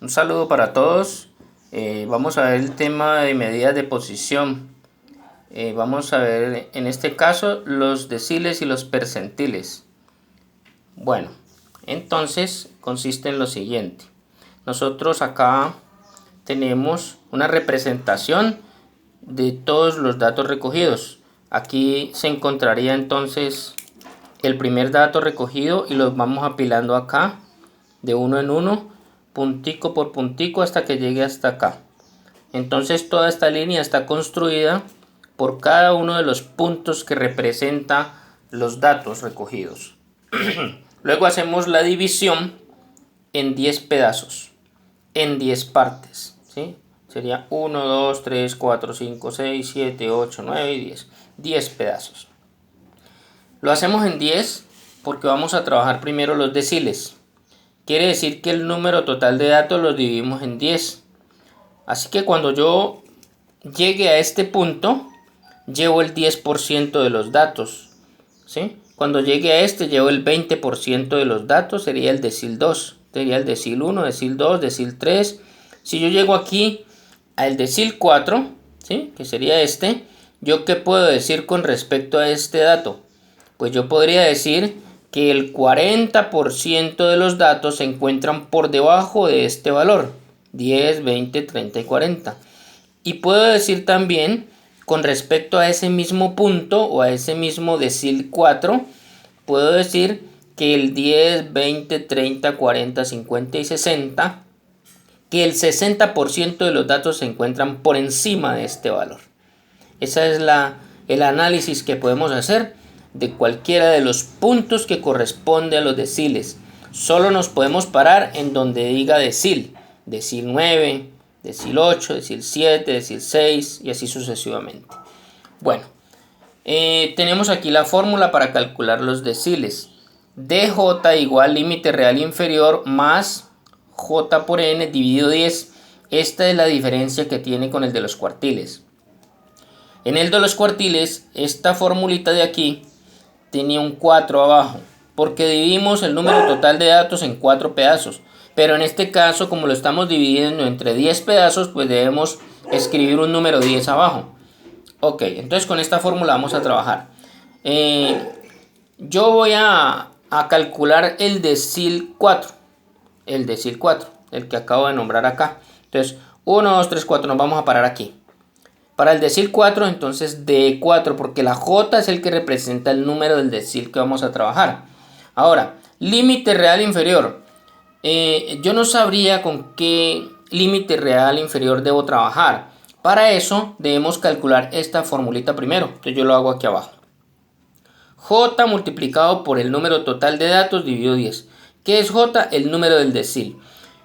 Un saludo para todos. Vamos a ver el tema de medidas de posición. Vamos a ver en este caso los deciles y los percentiles. Bueno, entonces consiste en lo siguiente. Nosotros acá tenemos una representación de todos los datos recogidos. Aquí se encontraría entonces el primer dato recogido y los vamos apilando acá de uno en uno, puntico por puntico hasta que llegue hasta acá. Entonces toda esta línea está construida por cada uno de los puntos que representa los datos recogidos. Luego hacemos la división en 10 pedazos, en 10 partes, ¿sí? Sería 1, 2, 3, 4, 5, 6, 7, 8, 9 y 10. 10 pedazos. Lo hacemos en 10 porque vamos a trabajar primero los deciles. Quiere decir que el número total de datos los dividimos en 10. Así que cuando yo llegue a este punto, llevo el 10% de los datos, ¿sí? Cuando llegue a este, llevo el 20% de los datos, sería el decil 2. Sería el decil 1, decil 2, decil 3. Si yo llego aquí al decil 4, ¿sí? Que sería este, ¿yo qué puedo decir con respecto a este dato? Pues yo podría decir que el 40% de los datos se encuentran por debajo de este valor, 10, 20, 30 y 40. Y puedo decir también, con respecto a ese mismo punto o a ese mismo decil 4, puedo decir que el 10, 20, 30, 40, 50 y 60, que el 60% de los datos se encuentran por encima de este valor. Ese es el análisis que podemos hacer de cualquiera de los puntos que corresponde a los deciles. Solo nos podemos parar en donde diga decil. Decil 9, decil 8, decil 7, decil 6 y así sucesivamente. Bueno, tenemos aquí la fórmula para calcular los deciles. DJ igual límite real inferior más J por N dividido 10. Esta es la diferencia que tiene con el de los cuartiles. En el de los cuartiles, esta formulita de aquí tenía un 4 abajo, porque dividimos el número total de datos en 4 pedazos. Pero en este caso, como lo estamos dividiendo entre 10 pedazos, pues debemos escribir un número 10 abajo. Ok, entonces con esta fórmula vamos a trabajar. Yo voy a calcular el decil 4. El decil 4, el que acabo de nombrar acá. Entonces, 1, 2, 3, 4, nos vamos a parar aquí. Para el decil 4, entonces D4, porque la J es el que representa el número del decil que vamos a trabajar. Ahora, límite real inferior. Yo no sabría con qué límite real inferior debo trabajar. Para eso debemos calcular esta formulita primero. Entonces yo lo hago aquí abajo. J multiplicado por el número total de datos dividido 10. ¿Qué es J? El número del decil.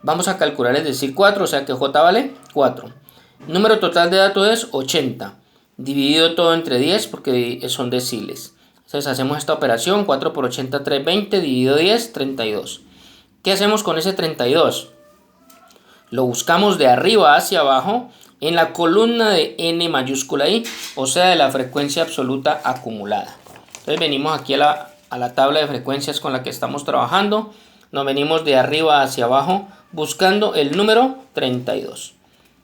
Vamos a calcular el decil 4, o sea que J vale 4. Número total de datos es 80, dividido todo entre 10 porque son deciles. Entonces hacemos esta operación, 4 por 80, 320, dividido 10, 32. ¿Qué hacemos con ese 32? Lo buscamos de arriba hacia abajo en la columna de N mayúscula I, o sea de la frecuencia absoluta acumulada. Entonces venimos aquí a la tabla de frecuencias con la que estamos trabajando. Nos venimos de arriba hacia abajo buscando el número 32.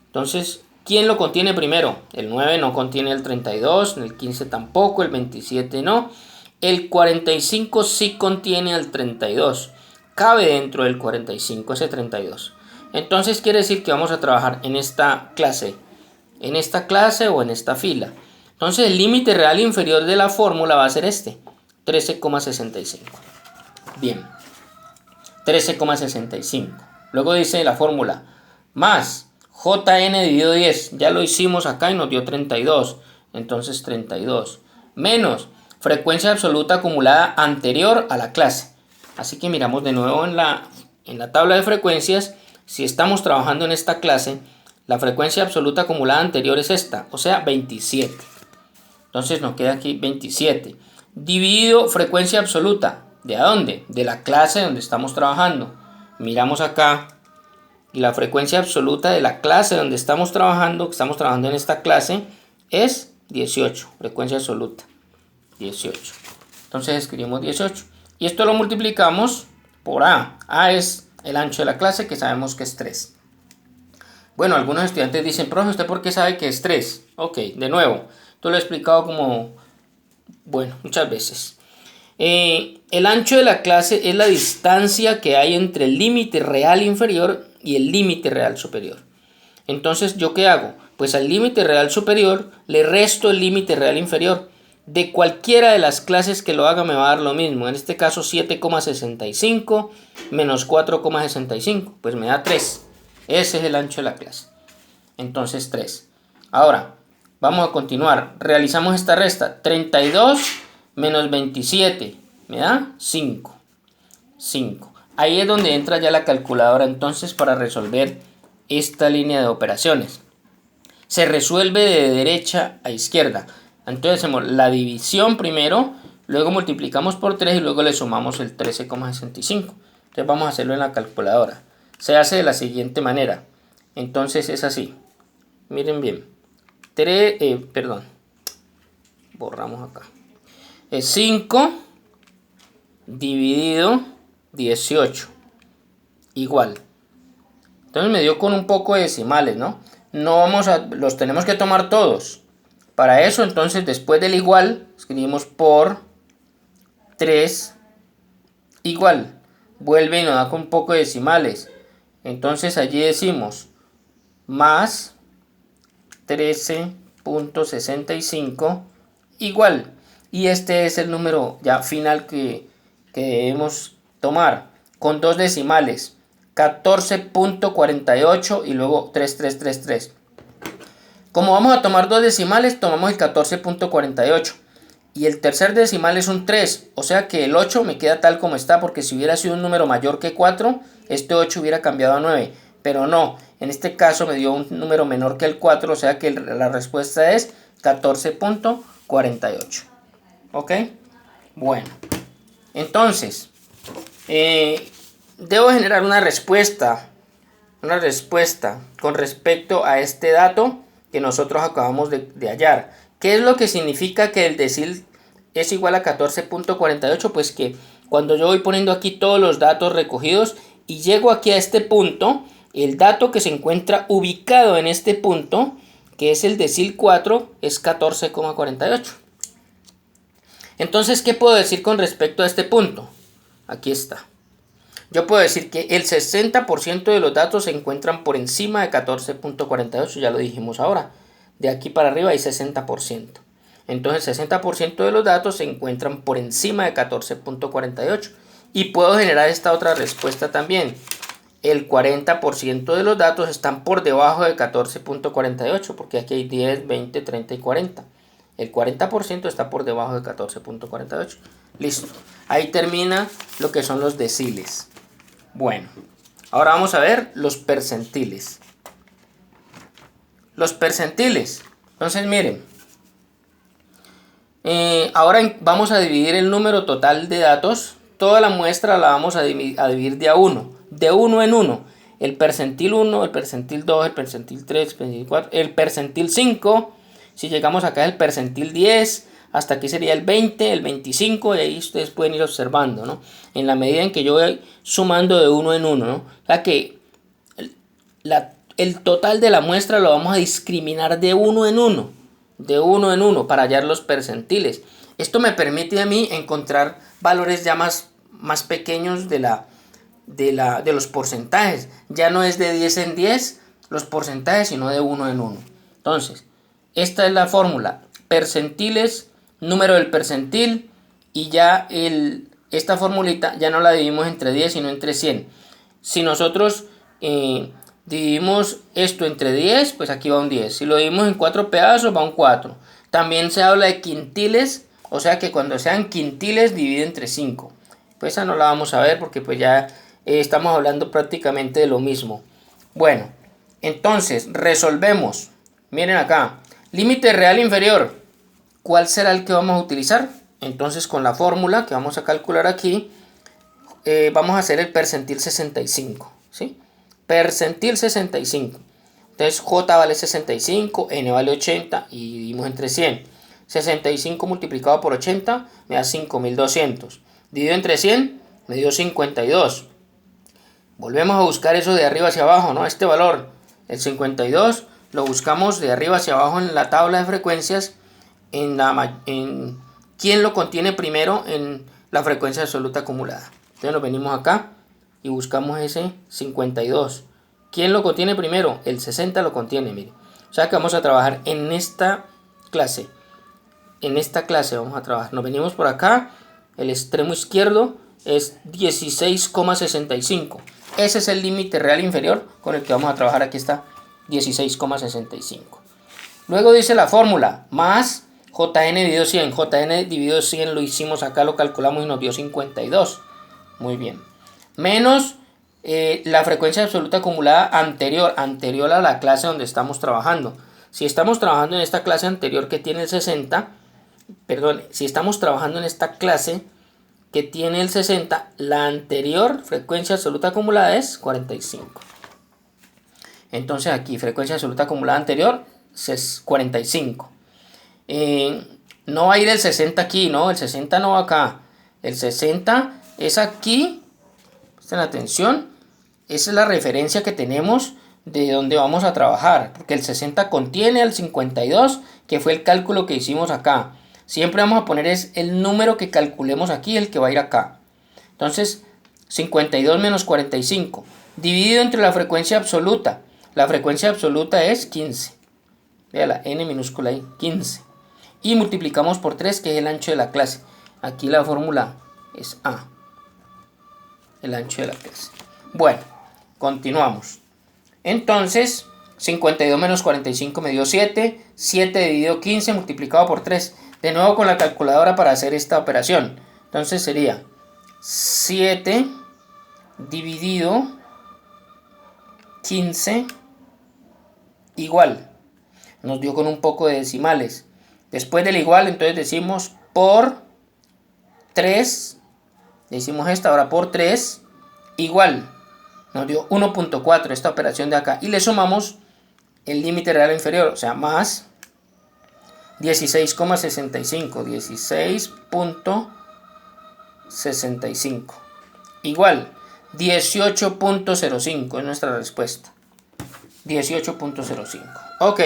Entonces, ¿quién lo contiene primero? El 9 no contiene el 32, el 15 tampoco, el 27 no. El 45 sí contiene el 32. Cabe dentro del 45 ese 32. Entonces quiere decir que vamos a trabajar en esta clase o en esta fila. Entonces el límite real inferior de la fórmula va a ser este, 13,65. Bien, 13,65. Luego dice la fórmula, más Jn dividido 10, ya lo hicimos acá y nos dio 32, entonces 32, menos frecuencia absoluta acumulada anterior a la clase. Así que miramos de nuevo en la tabla de frecuencias, si estamos trabajando en esta clase, la frecuencia absoluta acumulada anterior es esta, o sea 27. Entonces nos queda aquí 27, dividido frecuencia absoluta, ¿de a dónde? De la clase donde estamos trabajando. Miramos acá. Y la frecuencia absoluta de la clase donde estamos trabajando en esta clase, es 18. Frecuencia absoluta, 18. Entonces escribimos 18. Y esto lo multiplicamos por A. A es el ancho de la clase, que sabemos que es 3. Bueno, algunos estudiantes dicen, profe, ¿usted por qué sabe que es 3? Ok, de nuevo, esto lo he explicado como, bueno, muchas veces. El ancho de la clase es la distancia que hay entre el límite real inferior y el límite real superior. Entonces, ¿yo qué hago? Pues al límite real superior le resto el límite real inferior. De cualquiera de las clases que lo haga me va a dar lo mismo. En este caso 7,65 menos 4,65. Pues me da 3. Ese es el ancho de la clase. Entonces 3. Ahora, vamos a continuar. Realizamos esta resta. 32 menos 27. Me da 5. 5. Ahí es donde entra ya la calculadora entonces para resolver esta línea de operaciones. Se resuelve de derecha a izquierda. Entonces hacemos la división primero, luego multiplicamos por 3 y luego le sumamos el 13,65. Entonces vamos a hacerlo en la calculadora. Se hace de la siguiente manera. Entonces es así. Miren bien. Borramos acá. Es 5 dividido 18. Igual. Entonces me dio con un poco de decimales, ¿no? Los tenemos que tomar todos. Para eso, entonces, después del igual, escribimos por 3 igual. Vuelve y nos da con un poco de decimales. Entonces allí decimos más 13,65 igual. Y este es el número ya final que debemos tomar con dos decimales. 14,48 y luego 3333. Como vamos a tomar dos decimales, tomamos el 14,48 y el tercer decimal es un 3, o sea que el 8 me queda tal como está, porque si hubiera sido un número mayor que 4, este 8 hubiera cambiado a 9, pero no, en este caso me dio un número menor que el 4, o sea que la respuesta es 14,48. ¿Ok? Bueno, entonces, debo generar una respuesta con respecto a este dato que nosotros acabamos de hallar. ¿Qué es lo que significa que el decil es igual a 14,48? Pues que cuando yo voy poniendo aquí todos los datos recogidos y llego aquí a este punto, el dato que se encuentra ubicado en este punto, que es el decil 4, es 14,48. Entonces, ¿qué puedo decir con respecto a este punto? Aquí está. Yo puedo decir que el 60% de los datos se encuentran por encima de 14,48, ya lo dijimos ahora. De aquí para arriba hay 60%. Entonces el 60% de los datos se encuentran por encima de 14,48. Y puedo generar esta otra respuesta también. El 40% de los datos están por debajo de 14,48, porque aquí hay 10, 20, 30 y 40. El 40% está por debajo de 14,48. Listo. Ahí termina lo que son los deciles. Bueno, ahora vamos a ver los percentiles. Los percentiles. Entonces miren. Ahora vamos a dividir el número total de datos. Toda la muestra la vamos a dividir de a 1. De 1 en 1. El percentil 1, el percentil 2, el percentil 3, el percentil 4, el percentil 5. Si llegamos acá el percentil 10. Hasta aquí sería el 20, el 25, y ahí ustedes pueden ir observando, ¿no? En la medida en que yo voy sumando de 1 en 1, ¿no? O sea que el total de la muestra lo vamos a discriminar de 1 en 1. De 1 en 1 para hallar los percentiles. Esto me permite a mí encontrar valores ya más pequeños de los porcentajes. Ya no es de 10 en 10 los porcentajes, sino de 1 en 1. Entonces, esta es la fórmula. Percentiles, número del percentil, y ya esta formulita ya no la dividimos entre 10 sino entre 100. Si nosotros dividimos esto entre 10, pues aquí va un 10. Si lo dividimos en 4 pedazos, va un 4. También se habla de quintiles, o sea que cuando sean quintiles divide entre 5. Pues esa no la vamos a ver porque pues ya estamos hablando prácticamente de lo mismo. Bueno, entonces resolvemos. Miren acá, límite real inferior. ¿Cuál será el que vamos a utilizar? Entonces con la fórmula que vamos a calcular aquí, vamos a hacer el percentil 65, ¿sí? Percentil 65. Entonces J vale 65, N vale 80 y dividimos entre 100. 65 multiplicado por 80 me da 5200. Dividido entre 100 me dio 52. Volvemos a buscar eso de arriba hacia abajo, ¿no? Este valor. El 52 lo buscamos de arriba hacia abajo en la tabla de frecuencias, en quién lo contiene primero en la frecuencia absoluta acumulada. Entonces nos venimos acá y buscamos ese 52. ¿Quién lo contiene primero? El 60 lo contiene, mire. O sea que vamos a trabajar en esta clase. En esta clase vamos a trabajar. Nos venimos por acá. El extremo izquierdo es 16,65. Ese es el límite real inferior con el que vamos a trabajar. Aquí está 16,65. Luego dice la fórmula más JN dividido 100. JN dividido 100 lo hicimos acá, lo calculamos y nos dio 52. Muy bien. Menos la frecuencia absoluta acumulada anterior a la clase donde estamos trabajando. Si estamos trabajando en esta clase anterior que tiene el 60, perdón, si estamos trabajando en esta clase que tiene el 60, la anterior frecuencia absoluta acumulada es 45. Entonces aquí frecuencia absoluta acumulada anterior es 45. No va a ir el 60 aquí, no, el 60 no va acá. El 60 es aquí. Presten atención. Esa es la referencia que tenemos de donde vamos a trabajar. Porque el 60 contiene al 52, que fue el cálculo que hicimos acá. Siempre vamos a poner es el número que calculemos aquí, el que va a ir acá. Entonces, 52 menos 45. Dividido entre la frecuencia absoluta. La frecuencia absoluta es 15. Vea la n minúscula ahí, 15. Y multiplicamos por 3, que es el ancho de la clase. Aquí la fórmula es A. El ancho de la clase. Bueno, continuamos. Entonces, 52 menos 45 me dio 7. 7 dividido 15 multiplicado por 3. De nuevo con la calculadora para hacer esta operación. Entonces sería 7 dividido 15 igual. Nos dio con un poco de decimales. Después del igual, entonces decimos por 3. Decimos esta ahora por 3 igual. Nos dio 1.4 esta operación de acá. Y le sumamos el límite real inferior. O sea, más 16,65. 16.65. Igual 18.05 es nuestra respuesta. 18.05. Ok,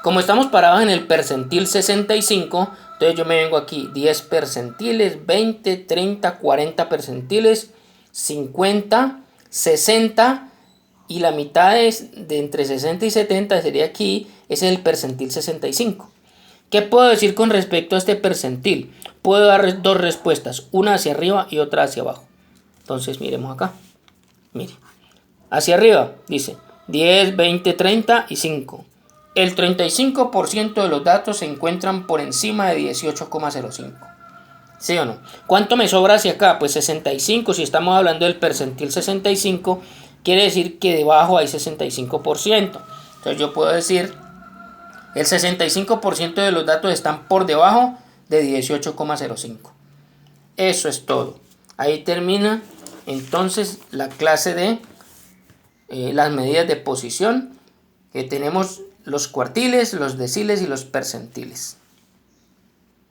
como estamos parados en el percentil 65, entonces yo me vengo aquí 10 percentiles, 20, 30, 40 percentiles, 50, 60 y la mitad es de entre 60 y 70 sería aquí, ese es el percentil 65. ¿Qué puedo decir con respecto a este percentil? Puedo dar dos respuestas, una hacia arriba y otra hacia abajo. Entonces miremos acá. Mire, hacia arriba dice 10, 20, 30 y 5. El 35% de los datos se encuentran por encima de 18,05. ¿Sí o no? ¿Cuánto me sobra hacia acá? Pues 65. Si estamos hablando del percentil 65, quiere decir que debajo hay 65%. Entonces yo puedo decir, el 65% de los datos están por debajo de 18,05. Eso es todo. Ahí termina entonces la clase de las medidas de posición, que tenemos los cuartiles, los deciles y los percentiles.